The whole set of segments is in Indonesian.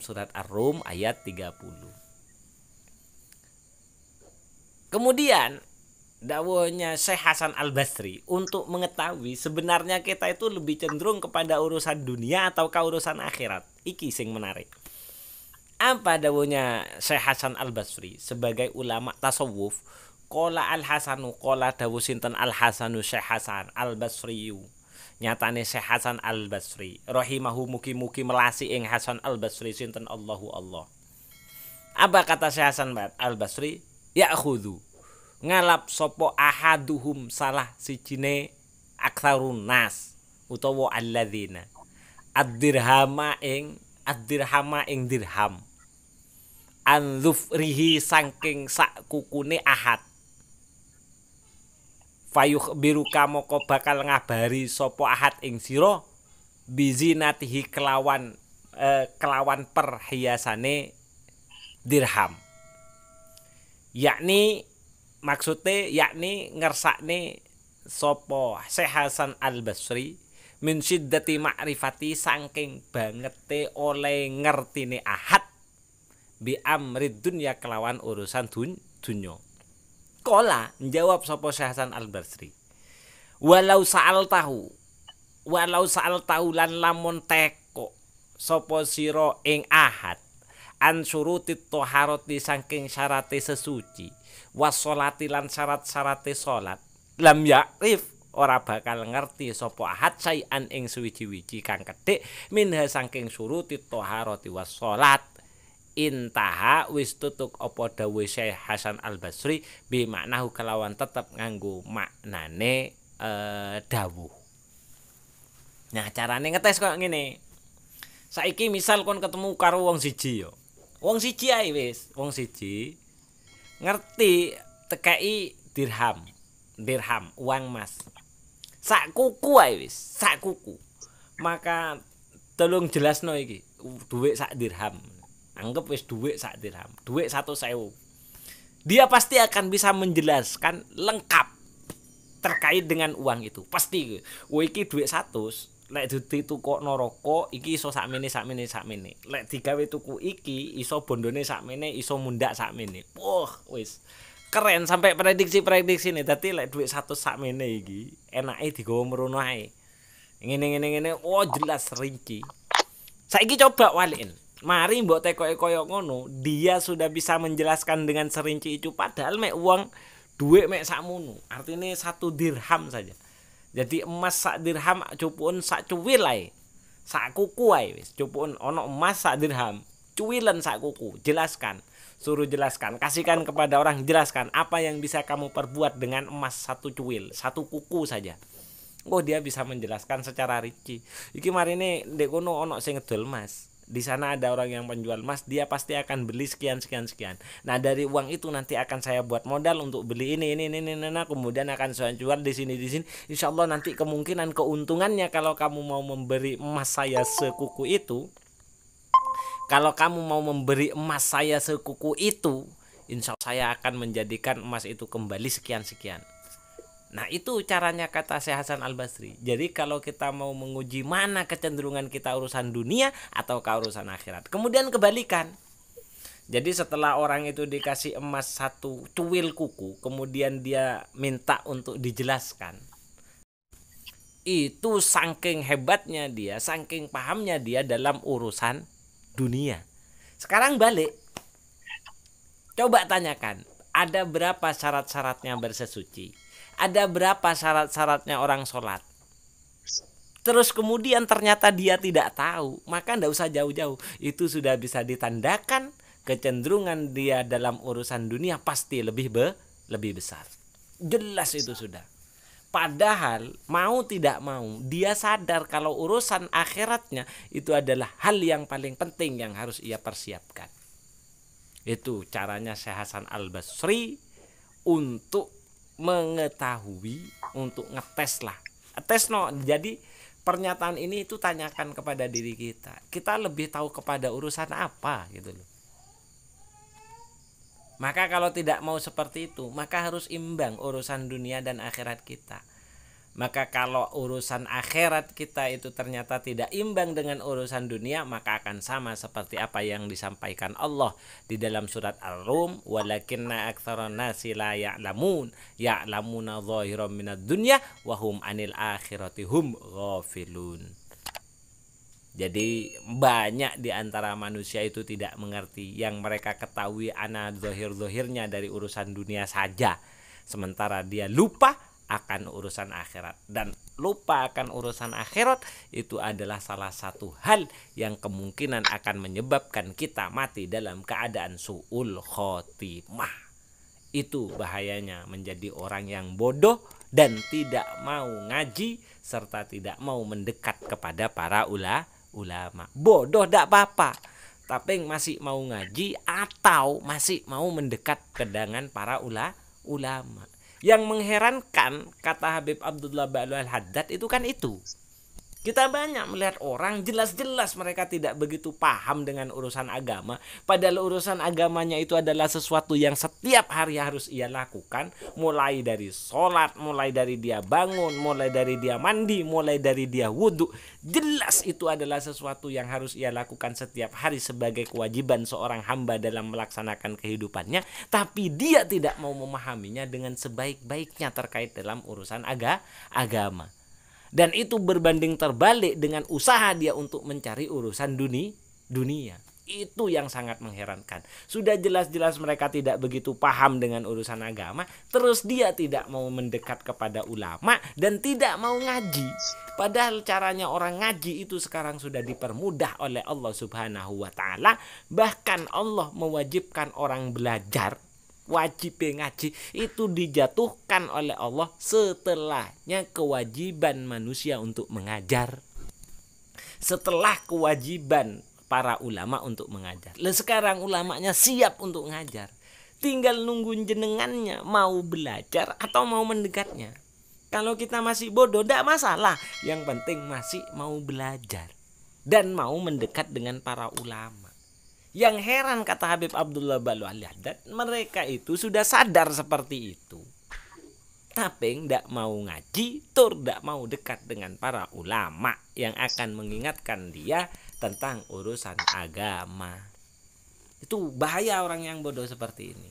surat Ar-Rum ayat 30. Kemudian dawuhnya Syekh Hasan Al-Basri untuk mengetahui sebenarnya kita itu lebih cenderung kepada urusan dunia ataukah urusan akhirat. Iki sing menarik. Apa dawuhnya Syekh Hasan Al-Basri sebagai ulama tasawuf? Qala Al-Hasanu, qala dawuh sinten Al-Hasanu Syekh Hasan Al-Basri. Nyatane Syekh Hasan Al-Basri rahimahu mugi-mugi melasi ing Hasan Al-Basri sinten Allahu Allah. Apa kata Syekh Hasan Al-Basri? Ya'khudhu ngalap sopo ahaduhum salah sijine aktsarun nas utawa alladzina ad-dirhama ing dirham anzufrihi saking sak kukune ahad fayuh biru kamoko bakal ngabari sopo ahad ing sira bizinatihi kelawan perhiasane dirham, yakni maksudnya yakni ngersakne sopo Syekh Hasan Al-Basri min syiddati ma'rifati saking bangete oleh ngertine ahad bi amrid dunya kelawan urusan dunya. Kola njawab sopo Syekh Hasan Al-Basri, walau sa'al tahu lan lamun teko sopo sira ing ahad an syurutit thaharati saking syarate sesuci wasolati lan syarat-syarate salat lam ya'rif ora bakal ngerti sapa ahad sayan ing suwiji-wiji kang kedhik minha saking syurutit thaharati wassalat intaha wis tutuk apa dawuh Syekh Hasan Al-Basri bi maknahu kelawan tetep nganggo maknane dawuh. Nah, carane ngetes kok ngene. Saiki misal kon ketemu karo wong siji yo. Wong siji ae wis, wong siji ngerti TKI dirham uang emas sak kuku ae wis, sak kuku. Maka tolong jelasno iki dhuwit sak dirham, anggap wis dhuwit sak dirham, dhuwit 100.000. Dia pasti akan bisa menjelaskan lengkap terkait dengan uang itu, pasti. Iki dhuwit 100, lek ditukokno rokok iki iso sakmene. Lek digawe tuku iki iso bondone sakmene, iso mundak sakmene. Wah, wis keren sampai prediksi nih. Dadi lek dhuwit 100 sakmene iki enake digawa merono ae. Ngene. Oh, jelas rinci. Saiki coba walikin. Mari mbok tekoke koyo ngono, dia sudah bisa menjelaskan dengan serinci itu padahal mek uang dhuwit mek sakmono. Artine 1 dirham saja. Jadi emas sak dirham cupuun sak cuwil ae. Sak kuku ae wis. Cupuun ono emas sak dirham, cuwilen sak kuku. Jelaskan. Suruh jelaskan, kasihkan kepada orang, jelaskan apa yang bisa kamu perbuat dengan emas 1 cuwil, 1 kuku saja. Oh, dia bisa menjelaskan secara rinci. Iki marine ndek kono ono sing ngedol emas. Di sana ada orang yang penjual emas, dia pasti akan beli sekian. Nah, dari uang itu nanti akan saya buat modal untuk beli ini, kemudian akan saya jual di sini. Insya Allah nanti kemungkinan keuntungannya kalau kamu mau memberi emas saya sekuku itu, insya Allah saya akan menjadikan emas itu kembali sekian. Nah, itu caranya kata Syekh Hasan Al-Basri. Jadi kalau kita mau menguji mana kecenderungan kita urusan dunia atau urusan akhirat. Kemudian kebalikan. Jadi setelah orang itu dikasih emas 1 cuwil kuku, kemudian dia minta untuk dijelaskan. Itu saking hebatnya dia, saking pahamnya dia dalam urusan dunia. Sekarang balik. Coba tanyakan, ada berapa syarat-syaratnya bersesuci? Ada berapa syarat-syaratnya orang sholat? Terus kemudian ternyata dia tidak tahu, maka tidak usah jauh-jauh. Itu sudah bisa ditandakan kecenderungan dia dalam urusan dunia pasti lebih besar. Jelas itu sudah. Padahal mau tidak mau dia sadar kalau urusan akhiratnya itu adalah hal yang paling penting yang harus ia persiapkan. Itu caranya Syekh Hasan Al-Basri untuk mengetahui, untuk ngetes lah. Jadi pernyataan ini itu tanyakan kepada diri kita. Kita lebih tahu kepada urusan apa gitu loh. Maka kalau tidak mau seperti itu, maka harus imbang urusan dunia dan akhirat kita. Maka kalau urusan akhirat kita itu ternyata tidak imbang dengan urusan dunia, maka akan sama seperti apa yang disampaikan Allah di dalam surat Ar-Rum, walakinna aktsaran nasi la ya'lamun ya'lamuna dhahiran minad dunya wa hum anil akhirati hum ghafilun. Jadi banyak di antara manusia itu tidak mengerti. Yang mereka ketahui ana zahir-zahirnya dari urusan dunia saja, sementara dia lupa akan urusan akhirat. Dan lupa akan urusan akhirat itu adalah salah satu hal yang kemungkinan akan menyebabkan kita mati dalam keadaan su'ul khotimah. Itu bahayanya menjadi orang yang bodoh dan tidak mau ngaji serta tidak mau mendekat kepada para ulama. Bodoh tidak apa-apa, tapi masih mau ngaji atau masih mau mendekat ke dengan para ulama. Yang mengherankan, kata Habib Abdullah Ba'lu Al-Haddad, itu kan itu. Kita banyak melihat orang jelas-jelas mereka tidak begitu paham dengan urusan agama. Padahal urusan agamanya itu adalah sesuatu yang setiap hari harus ia lakukan. Mulai dari sholat, mulai dari dia bangun, mulai dari dia mandi, mulai dari dia wudhu. Jelas itu adalah sesuatu yang harus ia lakukan setiap hari sebagai kewajiban seorang hamba dalam melaksanakan kehidupannya. Tapi dia tidak mau memahaminya dengan sebaik-baiknya terkait dalam urusan agama. Dan itu berbanding terbalik dengan usaha dia untuk mencari urusan dunia. Itu yang sangat mengherankan. Sudah jelas-jelas mereka tidak begitu paham dengan urusan agama, terus dia tidak mau mendekat kepada ulama dan tidak mau ngaji. Padahal caranya orang ngaji itu sekarang sudah dipermudah oleh Allah Subhanahu wa taala. Bahkan Allah mewajibkan orang belajar. Wajib ngaji itu dijatuhkan oleh Allah setelahnya kewajiban manusia untuk mengajar, setelah kewajiban para ulama untuk mengajar. Lah sekarang ulamanya siap untuk mengajar, tinggal nunggu jenengannya mau belajar atau mau mendekatnya. Kalau kita masih bodoh tidak masalah, yang penting masih mau belajar dan mau mendekat dengan para ulama. Yang heran, kata Habib Abdullah Ba'lu Al-Haddad, mereka itu sudah sadar seperti itu, tapi tidak mau ngaji, tidak mau dekat dengan para ulama yang akan mengingatkan dia tentang urusan agama. Itu bahaya orang yang bodoh seperti ini.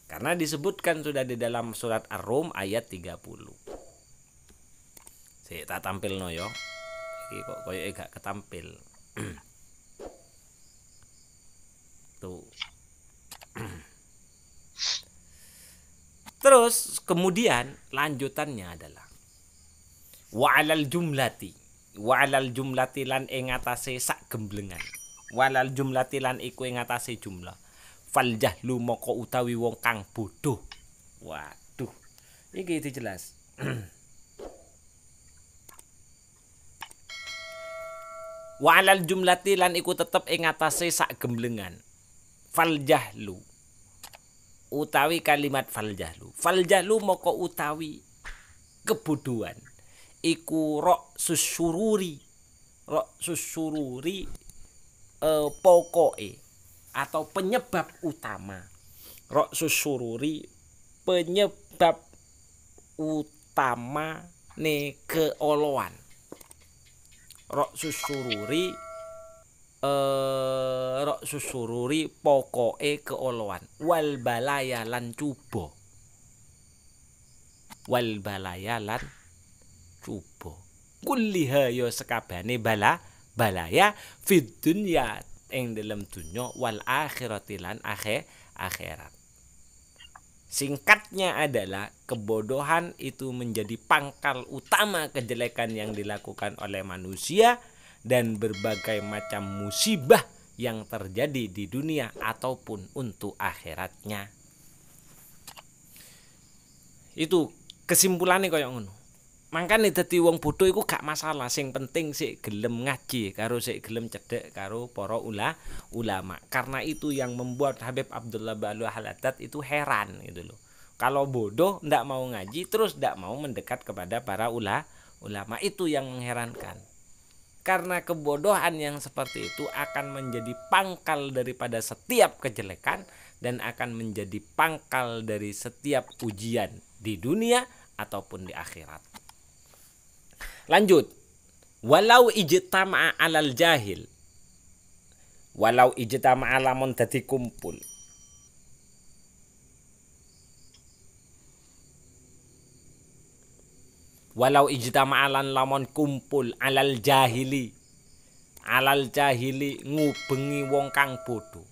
Karena disebutkan sudah di dalam surat Ar-Rum ayat 30. Saya tak tampil no yo. Iki kok koyo gak ketampil. Terus kemudian lanjutannya adalah wa'alal jumlati lan ing atase sak gemblengan. Walal jumlati lan iku ing atase jumlah. Fal jahlu moko utawi wong kang bodoh. Waduh, iki itu jelas. Wa'alal jumlati lan iku tetep ing atase sak gemblengan. Fal jahlu utawi kalimat fal jahlu moko utawi kebodohan iku rok susururi pokoke atau penyebab utama. Rok susururi penyebab utama ne keoloan. Rok susururi pokoke keoloan wal balaya lan cuba kulliha ya sekabane balaya fid dunya ing dalam dunya wal akhirati lan akhirat. Singkatnya adalah kebodohan itu menjadi pangkal utama kejelekan yang dilakukan oleh manusia dan berbagai macam musibah yang terjadi di dunia ataupun untuk akhiratnya. Itu kesimpulannya kayak ngono. Mangkane dadi wong bodoh iku gak masalah, sing penting sik gelem ngaji karo sik gelem cedhek karo para ulama. Karena itu yang membuat Habib Abdullah Ba'lu Al-Haddad itu heran gitu loh. Kalau bodoh ndak mau ngaji terus ndak mau mendekat kepada para ulama, itu yang mengherankan. Karena kebodohan yang seperti itu akan menjadi pangkal daripada setiap kejelekan dan akan menjadi pangkal dari setiap ujian di dunia ataupun di akhirat. Lanjut. Walau ijtama'a alal jahil. Walau ijtama'a lamun dadi kumpul. Walau ijtama'a lan lamun kumpul alal jahili. Alal jahili ngubengi wong kang bodho.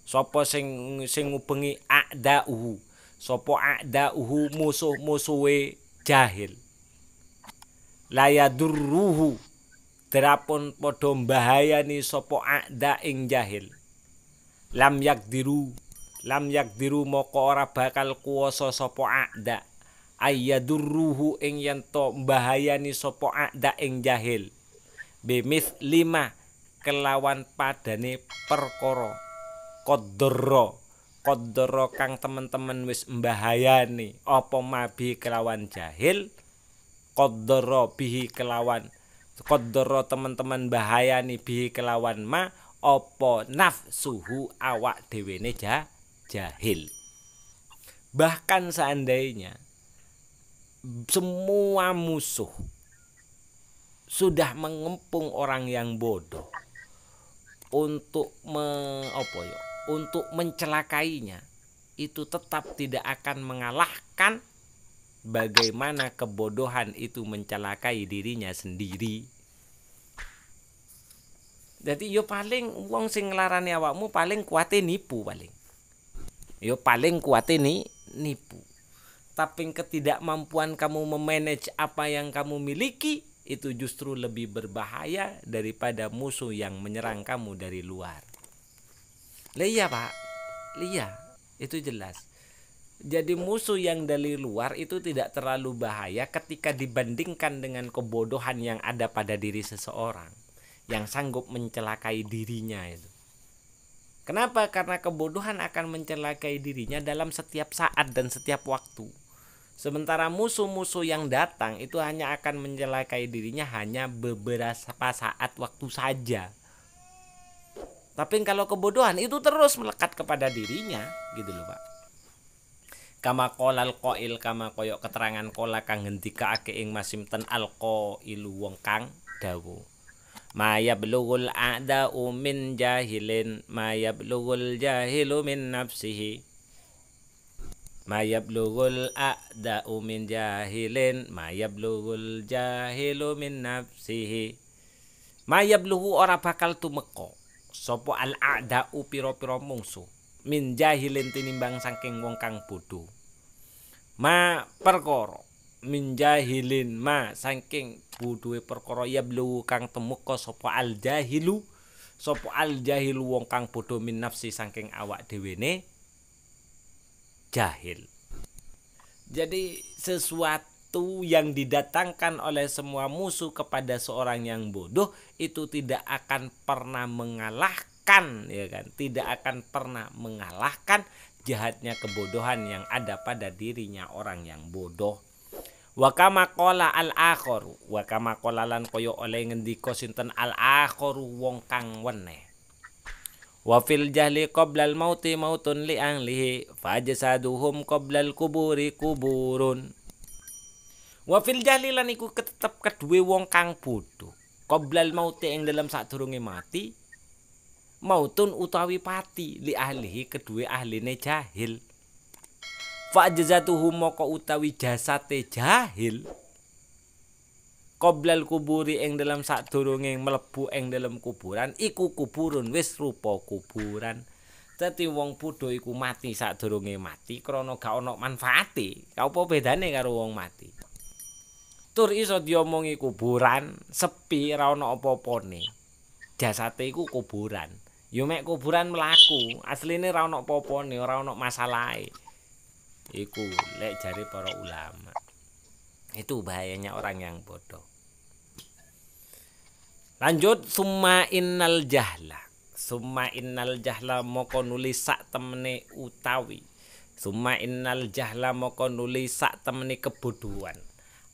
Sapa sing ngubengi a'da'uhu. Sapa a'da'uhu musuh-musuhe jahil. Layadurruhu terapun padha mbahayani sapa a'da ing jahil. Lam yakdiru moko ora bakal kuwasa sapa a'da ayyadurruhu ing yen to mbahayani sapa a'da ing jahil. Bimith 5 kelawan padane perkara qaddara kang temen-temen wis mbahayani apa mabi kelawan jahil. Qaddara bihi kelawan qaddara teman-teman bahayani bihi kelawan ma apa nafsuhu awak dhewene jahil. Bahkan seandainya semua musuh sudah mengepung orang yang bodoh untuk untuk mencelakainya, itu tetap tidak akan mengalahkan bagaimana kebodohan itu mencelakai dirinya sendiri. Jadi yo paling wong sing nglarani awakmu paling kuate nipu paling. Yo paling kuate nipu. Tapi ketidakmampuan kamu memanage apa yang kamu miliki itu justru lebih berbahaya daripada musuh yang menyerang kamu dari luar. Iya Pak, iya itu jelas. Jadi musuh yang dari luar itu tidak terlalu bahaya ketika dibandingkan dengan kebodohan yang ada pada diri seseorang yang sanggup mencelakai dirinya itu. Kenapa? Karena kebodohan akan mencelakai dirinya dalam setiap saat dan setiap waktu. Sementara musuh-musuh yang datang itu hanya akan mencelakai dirinya hanya beberapa saat waktu saja. Tapi kalau kebodohan itu terus melekat kepada dirinya, gitu loh Pak. Kama qolal qail kama koyok keterangan kola kang ngendikaake ing masimten alqailu wong kang dawuh. Mayablugul a'da'u min jahilin mayablugul jahilu min nafsihi. Mayablugul a'da'u min jahilin mayablugul jahilu min nafsihi. Mayablugu ora bakal tumeka sapa al a'da'u pira-pira mungsuh min jahilin tinimbang saking wong kang bodho. Ma perkara min jahilin ma saking bodhoe perkara yablu kang temeka sapa al jahilu wong kang bodho min nafsi saking awak dhewene jahil. Jadi sesuatu yang didatangkan oleh semua musuh kepada seorang yang bodoh itu tidak akan pernah mengalahkan, ya kan? Tidak akan pernah mengalahkan jahatnya kebodohan yang ada pada dirinya orang yang bodoh. Wa kama qala al-akharu wa kama qala lan kaya oleh ngendika sinten al-akharu wong kang weneh. Wa fil jahli qabla al-mauti mautun li ahlihi fajsaduhum qabla al-kuburi kuburun. Wa fil jahli lan iku tetep kedue wong kang bodoh qabla al-mauti ing dalam sadurunge mati mautun utawi pati li ahlihi kedue ahline jahil. Fa'jazatuhum moko utawi jasate jahil qoblal kuburi ing dalam sadurunge mlebu ing dalam kuburan iku kuburun wis rupa kuburan. Dadi wong bodho iku mati sadurunge mati krana gak ana manfaate. Apa bedane karo wong mati? Tur iso diomongi kuburan sepi ora ana apa-apane. Jasate iku kuburan. Yo mek kuburan mlaku, asline ora ana apa-apane, ora ana masalahe. Iku lek jare para ulama. Itu bahayanya orang yang bodoh. Lanjut summa innal jahla. Summa innal jahla moko nulis sak temene utawi. Summa innal jahla moko nulis sak temene kebodohan.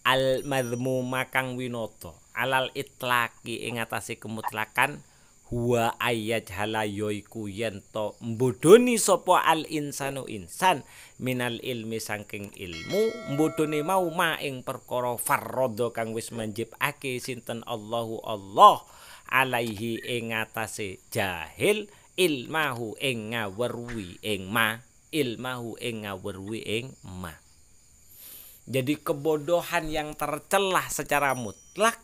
Al madzmuma kang winata alal itlaqi ing atase kemutlakan huwa ayat halayoiku yento mbodoni sopo al insanu insan minal ilmi saking ilmu mbodoni mau maing perkara farrodo kang wis manjibake sinten Allahu Allah alaihi ing atase jahil ilmahu ing ngawerwi ing ma ilmahu ing ngawerwi ing ma. Jadi kebodohan yang tercelah secara mutlak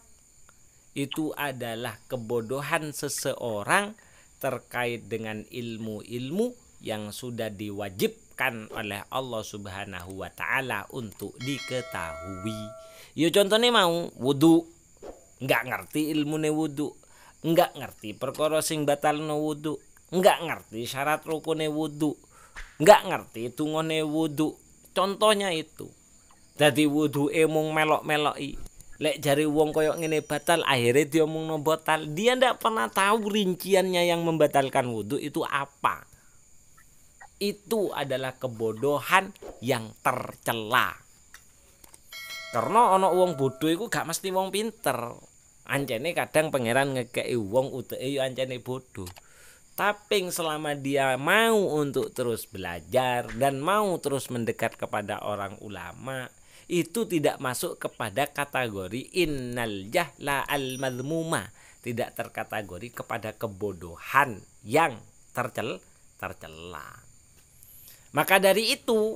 itu adalah kebodohan seseorang terkait dengan ilmu-ilmu yang sudah diwajibkan oleh Allah Subhanahu wa taala untuk diketahui. Ya contohnya mau wudu, enggak ngerti ilmune wudu, enggak ngerti perkara sing batalno wudu, enggak ngerti syarat rukune wudu, enggak ngerti tungone wudu. Contohnya itu. Dadi wuduke mung melok-meloki. Lek jari wong koyok ngene batal, akhirnya dia omongno batal. Dia ndak pernah tahu rinciannya yang membatalkan wudu itu apa. Itu adalah kebodohan yang tercela. Karena ana wong bodoh iku gak mesti wong pinter. Ancene kadang pangeran ngekeki wong uteke yo ancene bodoh. Tapi selama dia mau untuk terus belajar dan mau terus mendekat kepada orang ulama, itu tidak masuk kepada kategori innal jahla al madmuma, tidak terkategori kepada kebodohan yang tercela. Maka dari itu,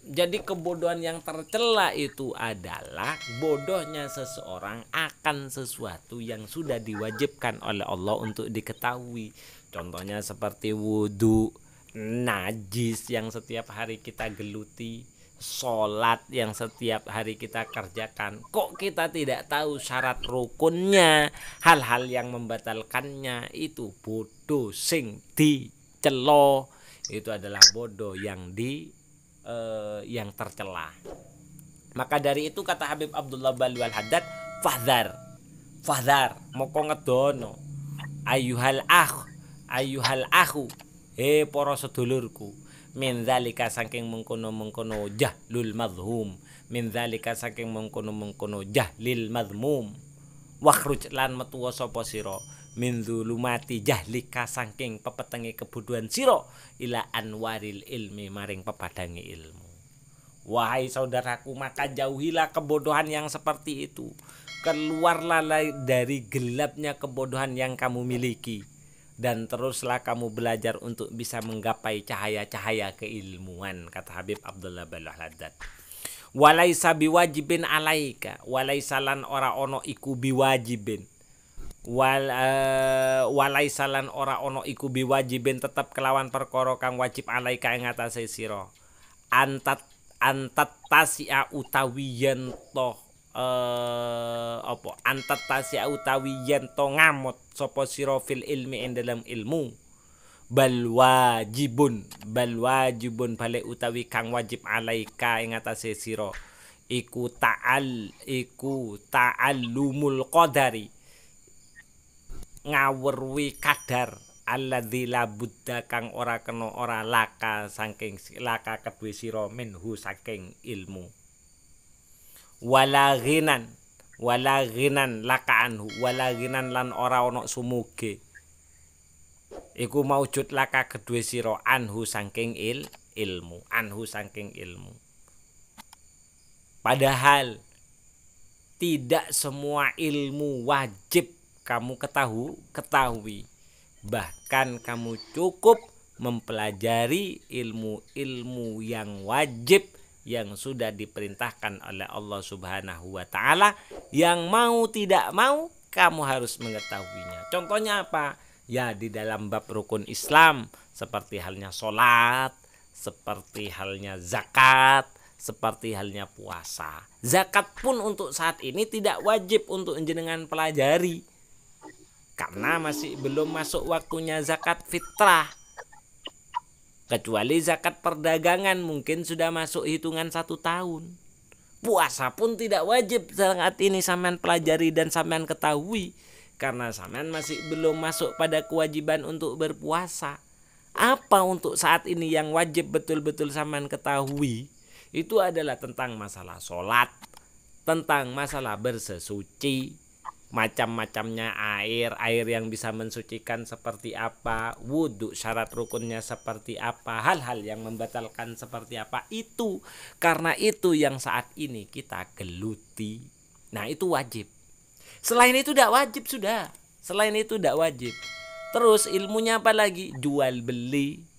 jadi kebodohan yang tercela itu adalah bodohnya seseorang akan sesuatu yang sudah diwajibkan oleh Allah untuk diketahui. Contohnya seperti wudu, najis yang setiap hari kita geluti, sholat yang setiap hari kita kerjakan. Kok kita tidak tahu syarat rukunnya, hal-hal yang membatalkannya? Itu bodoh sing dicelo. Itu adalah bodoh yang yang tercela. Maka dari itu kata Habib Abdullah Balwi Al-Haddad, fahdar moko ngedono ayuhal akhu para sedulurku min zalika saking mengkono-mengkono jahlul madhum, min zalika saking mengkono-mengkono jahlil madhmum, wakhruj lan metu sapa sira min zulumati jahlika saking pepetenge kebodohan sira ila anwaril ilmi maring pepadange ilmu. Wahai saudaraku, maka jauhilah kebodohan yang seperti itu. Keluarlah dari gelapnya kebodohan yang kamu miliki dan teruslah kamu belajar untuk bisa menggapai cahaya-cahaya keilmuan, kata Habib Abdullah Balwi Al-Haddad. Walaisa biwajibin alaika, walaisa lan ora ono iku biwajibin. Walaisa lan ora ono iku biwajibin tetap kelawan perkara kang wajib alaika ing atase sira. Antat tasia utawi yen to antat tasia utawi yen to ngamot sapa sira fil ilmi ing dalam ilmu. Bal wajibun balik utawi kang wajib alaika ing atase sira iku ta'allumul qadari, ngawruhi kadar alladzi la buddha kang ora kena ora laka saking laka kedue sira minhu saking ilmu. Wala ghinan laka anhu, wala ghinan lan ora ana sumuge iku maujud laka kedue sira anhu saking ilmu. Padahal tidak semua ilmu wajib kamu ketahui. Bahkan kamu cukup mempelajari ilmu-ilmu yang wajib yang sudah diperintahkan oleh Allah Subhanahu wa taala, yang mau tidak mau kamu harus mengetahuinya. Contohnya apa? Ya di dalam bab rukun Islam, seperti halnya sholat, seperti halnya zakat, seperti halnya puasa. Zakat pun untuk saat ini tidak wajib untuk jenengan pelajari, karena masih belum masuk waktunya zakat fitrah. Kecuali zakat perdagangan mungkin sudah masuk hitungan 1 tahun. Puasa pun tidak wajib saat ini sampean pelajari dan sampean ketahui, karena sampean masih belum masuk pada kewajiban untuk berpuasa. Apa untuk saat ini yang wajib betul-betul sampean ketahui? Itu adalah tentang masalah sholat, tentang masalah bersesuci, macam-macamnya air yang bisa mensucikan seperti apa, wudhu syarat rukunnya seperti apa, hal-hal yang membatalkan seperti apa, itu karena itu yang saat ini kita geluti. Nah itu wajib. Selain itu tidak wajib sudah. Selain itu tidak wajib. Terus ilmunya apa lagi? Jual beli.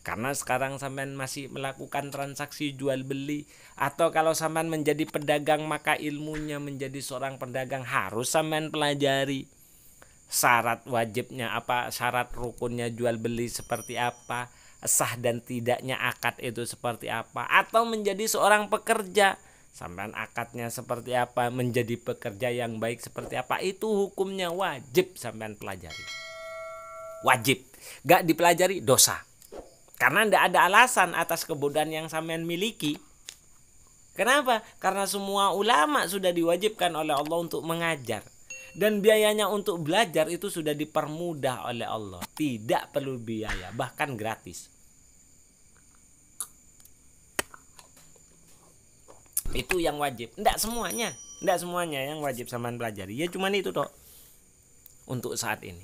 Karena sekarang sampean masih melakukan transaksi jual beli, atau kalau sampean menjadi pedagang maka ilmunya menjadi seorang pedagang harus sampean pelajari. Syarat wajibnya apa, syarat rukunnya jual beli seperti apa, sah dan tidaknya akad itu seperti apa, atau menjadi seorang pekerja sampean akadnya seperti apa, menjadi pekerja yang baik seperti apa, itu hukumnya wajib sampean pelajari. Wajib. Gak dipelajari dosa. Karena tidak ada alasan atas kebodohan yang sampean miliki. Kenapa? Karena semua ulama sudah diwajibkan oleh Allah untuk mengajar. Dan biayanya untuk belajar itu sudah dipermudah oleh Allah. Tidak perlu biaya, bahkan gratis. Itu yang wajib. Tidak semuanya yang wajib sampean pelajari. Ya cuman itu toh untuk saat ini.